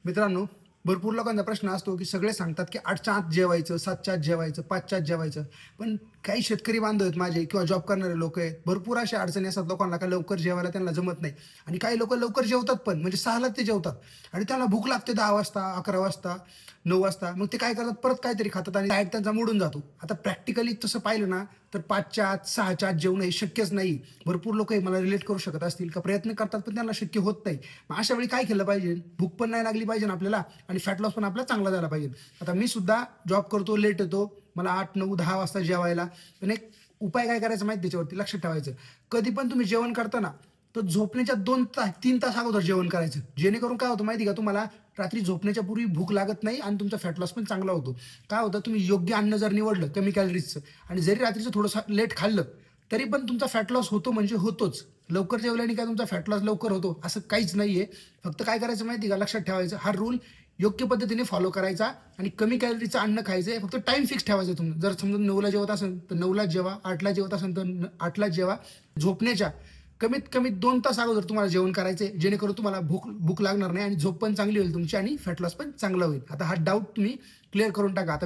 मित्रांनो, भरपूर लोकांचा प्रश्न असतो, की सगळे सांगतात, की 8च्या आत जेवायचं, 7च्या आत जेवायचं, 5च्या आत जेवायचं. पण काही शेतकरी बांधव आहेत माझे किंवा जॉब करणारे लोकं आहेत. भरपूर अशा अडचणी असतात लोकांना, का लवकर जेवायला त्यांना जमत नाही. आणि काही लोकं लवकर जेवतात पण, म्हणजे 6ला ते जेवतात आणि त्यांना भूक लागते 10 वाजता, 11 वाजता, 9 वाजता. मग ते काय करतात, परत काहीतरी खातात आणि डाएट त्यांचा मोडून जातो. आता प्रॅक्टिकली तसं पाहिलं ना, तर 5च्या आत, 6च्या आत जेवणं हे शक्यच नाही. भरपूर लोकं हे मला रिलेट करू शकत असतील, का प्रयत्न करतात पण त्यांना शक्य होत नाही. मग अशा वेळी काय केलं पाहिजे? भूक पण नाही लागली पाहिजे आपल्याला आणि फॅट लॉस पण आपला चांगला झाला पाहिजे. आता मी सुद्धा जॉब करतो, लेट येतो. मला 8, 9, 10 वाजता जेवायला. पण एक उपाय काय करायचा माहिती त्याच्यावरती लक्षात ठेवायचं. कधी पण तुम्ही जेवण करता ना, तर झोपण्याच्या 2 तास 3 तास अगोदर जेवण करायचं. जेणेकरून काय होतं माहिती आहे का तुम्हाला रात्री झोपण्याच्या पूर्वी भूक लागत नाही आणि तुमचा फॅट लॉस पण चांगला होतो. काय होतं तुम्ही योग्य अन्न जर निवडलं कमी कॅलरीजचं आणि जरी रात्रीचं थोडंसं लेट खाल्लं, तरी पण तुमचा फॅट लॉस होतो म्हणजे होतोच. लवकर जेवल्याने काय तुमचा फॅट लॉस लवकर होतो असं काहीच नाहीये. फक्त काय करायचं माहिती आहे का लक्षात ठेवायचं हा रूल योग्य पद्धतीने फॉलो करायचा आणि कमी कॅलरीचं अन्न खायचं आहे. फक्त टाईम फिक्स ठेवायचा तुम्ही. जर समजा 9ला जेवत असेल तर 9लाच जेवा, 8ला जेवत असेल तर 8लाच जेवा. झोपण्याच्या कमीत कमी 2 तास अगोदर तुम्हाला जेवण करायचं आहे. जेणेकरून तुम्हाला भूक भूक लागणार नाही आणि झोप पण चांगली होईल तुमची आणि फॅट लॉस पण चांगला होईल. आता हा डाऊट तुम्ही क्लिअर करून टाका. आता